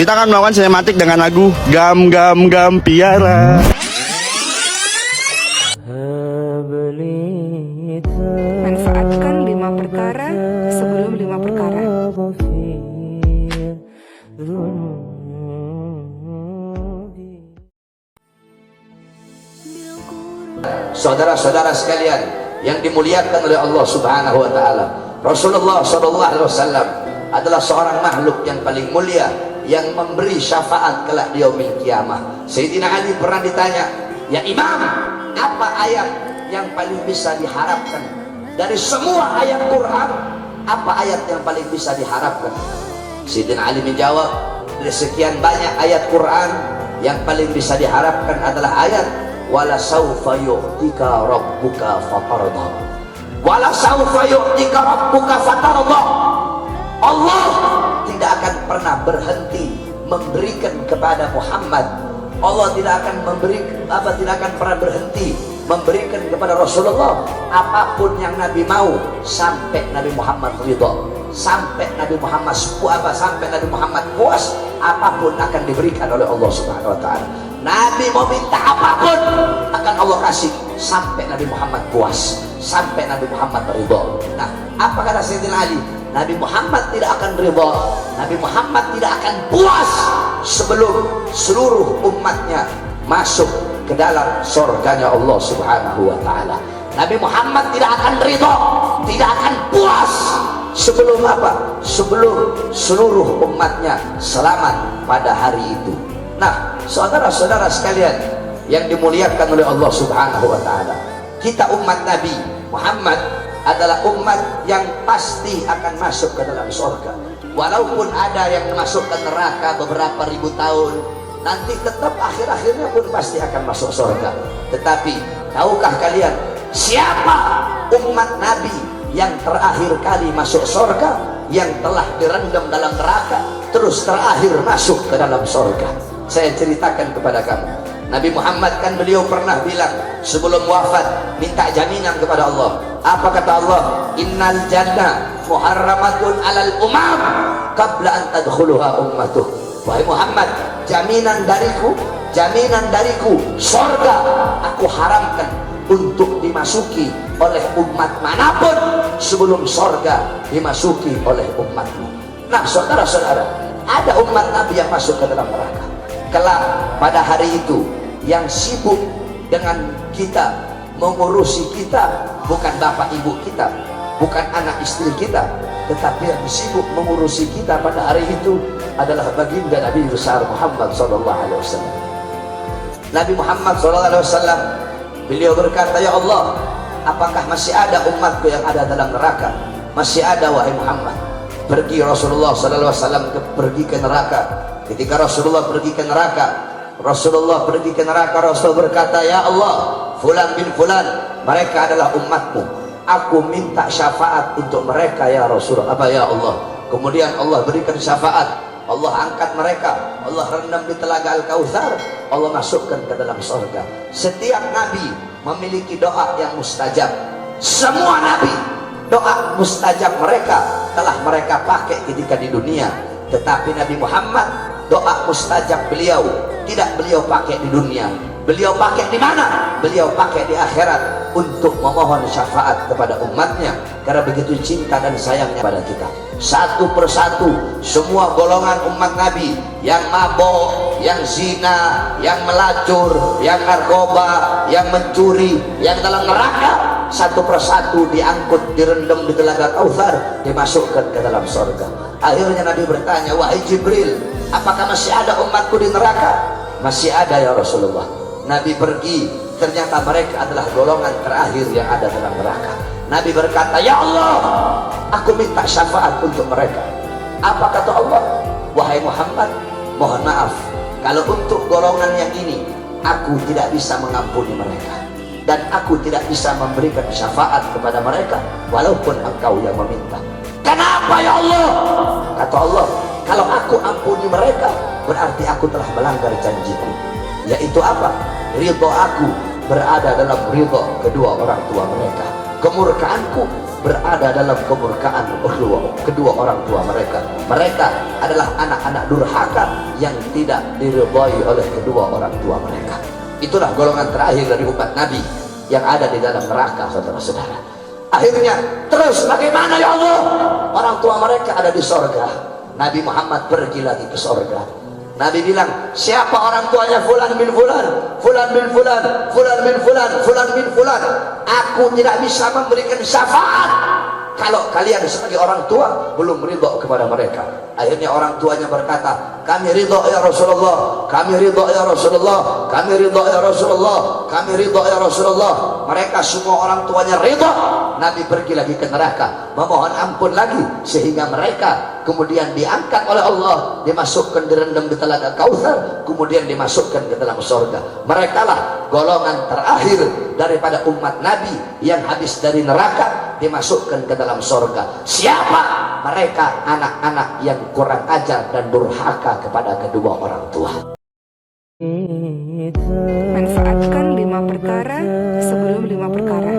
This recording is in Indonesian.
Kita akan melakukan sinematik dengan lagu Gam Gam Gam Piara. Manfaatkan 5 perkara sebelum 5 perkara. Saudara-saudara sekalian yang dimuliakan oleh Allah Subhanahu wa taala, Rasulullah sallallahu alaihi wasallam adalah seorang makhluk yang paling mulia yang memberi syafaat kelak di yaumil qiyamah. Sayyidina Ali pernah ditanya, "Ya Imam, apa ayat yang paling bisa diharapkan dari semua ayat Quran? Apa ayat yang paling bisa diharapkan?" Sayyidina Ali menjawab, "Dari sekian banyak ayat Quran, yang paling bisa diharapkan adalah ayat wala saufa yu'tika rabbuka fatarda." Wala saufa yu'tika rabbuka fatarda. Allah tidak akan pernah berhenti memberikan kepada Muhammad. Allah tidak akan tidak akan pernah berhenti memberikan kepada Rasulullah apapun yang Nabi mau sampai Nabi Muhammad ridha, sampai Nabi Muhammad sampai Nabi Muhammad puas, apapun akan diberikan oleh Allah Subhanahu wa taala. Nabi mau minta apapun akan Allah kasih sampai Nabi Muhammad puas, sampai Nabi Muhammad ridha. Nah, apa kata Sayyidina Ali? Nabi Muhammad tidak akan ridha, Nabi Muhammad tidak akan puas sebelum seluruh umatnya masuk ke dalam surganya Allah Subhanahu wa taala. Nabi Muhammad tidak akan ridha, tidak akan puas sebelum apa? Sebelum seluruh umatnya selamat pada hari itu. Nah, saudara-saudara sekalian yang dimuliakan oleh Allah Subhanahu wa taala, kita umat Nabi Muhammad adalah umat yang pasti akan masuk ke dalam surga. Walaupun ada yang masuk ke neraka beberapa ribu tahun, nanti tetap akhir-akhirnya pun pasti akan masuk surga. Tetapi tahukah kalian siapa umat Nabi yang terakhir kali masuk surga, yang telah direndam dalam neraka terus terakhir masuk ke dalam surga? Saya ceritakan kepada kamu. Nabi Muhammad kan beliau pernah bilang sebelum wafat, minta jaminan kepada Allah. Apa kata Allah? Innal jannah muharramatun alal umam qabla an tadkhuluha ummatuh. Wahai Muhammad, jaminan dariku surga aku haramkan untuk dimasuki oleh umat manapun sebelum surga dimasuki oleh umatmu. Nah, saudara-saudara, ada umat Nabi yang masuk ke dalam neraka. Kelak pada hari itu, yang sibuk dengan kita, mengurusi kita, bukan bapak ibu kita, bukan anak istri kita, tetapi yang sibuk mengurusi kita pada hari itu adalah baginda Nabi besar Muhammad SAW. Nabi Muhammad SAW, beliau berkata, "Ya Allah, apakah masih ada umatku yang ada dalam neraka?" "Masih ada, wahai Muhammad." Pergi Rasulullah SAW pergi ke neraka. Ketika Rasulullah pergi ke neraka, Rasul berkata, "Ya Allah, fulan bin fulan, mereka adalah umatmu. Aku minta syafaat untuk mereka ya Rasul." "Apa ya Allah?" Kemudian Allah berikan syafaat. Allah angkat mereka, Allah rendam di telaga Al-Kautsar, Allah masukkan ke dalam surga. Setiap nabi memiliki doa yang mustajab. Semua nabi doa mustajab mereka telah mereka pakai ketika di dunia. Tetapi Nabi Muhammad, doa mustajab beliau tidak beliau pakai di dunia. Beliau pakai di mana? Beliau pakai di akhirat untuk memohon syafaat kepada umatnya, karena begitu cinta dan sayangnya pada kita. Satu persatu semua golongan umat Nabi, yang mabok, yang zina, yang melacur, yang narkoba, yang mencuri, yang dalam neraka, satu persatu diangkut, direndam di telaga Kautsar, dimasukkan ke dalam surga. Akhirnya Nabi bertanya, "Wahai Jibril, apakah masih ada umatku di neraka?" "Masih ada ya Rasulullah." Nabi pergi, ternyata mereka adalah golongan terakhir yang ada dalam neraka. Nabi berkata, "Ya Allah, aku minta syafaat untuk mereka." Apa kata Allah? "Wahai Muhammad, mohon maaf, kalau untuk golongan yang ini aku tidak bisa mengampuni mereka, dan aku tidak bisa memberikan syafaat kepada mereka walaupun engkau yang meminta." "Kenapa ya Allah?" Kata Allah, "Kalau aku ampuni mereka, berarti aku telah melanggar janjiku, yaitu apa? Ridho aku berada dalam ridho kedua orang tua mereka. Kemurkaanku berada dalam kemurkaan kedua orang tua mereka. Mereka adalah anak-anak durhaka yang tidak diridhai oleh kedua orang tua mereka. Itulah golongan terakhir dari umat Nabi yang ada di dalam neraka, saudara-saudara. Akhirnya terus bagaimana ya Allah? Orang tua mereka ada di sorga. Nabi Muhammad pergi lagi ke sorga. Nabi bilang, siapa orang tuanya fulan bin fulan, fulan bin fulan, fulan bin fulan, fulan bin fulan, aku tidak bisa memberikan syafaat kalau kalian sebagai orang tua belum ridho kepada mereka. Akhirnya orang tuanya berkata, kami ridho ya Rasulullah, kami ridho ya Rasulullah, kami ridho ya Rasulullah, kami ridho ya Rasulullah. Mereka semua orang tuanya ridho. Nabi pergi lagi ke neraka memohon ampun lagi, sehingga mereka kemudian diangkat oleh Allah, dimasukkan direndam di telaga Kautsar, kemudian dimasukkan ke dalam surga. Mereka lah golongan terakhir daripada umat Nabi yang habis dari neraka dimasukkan ke dalam surga. Siapa mereka? Anak-anak yang kurang ajar dan durhaka kepada kedua orang tua. Manfaatkan 5 perkara sebelum 5 perkara.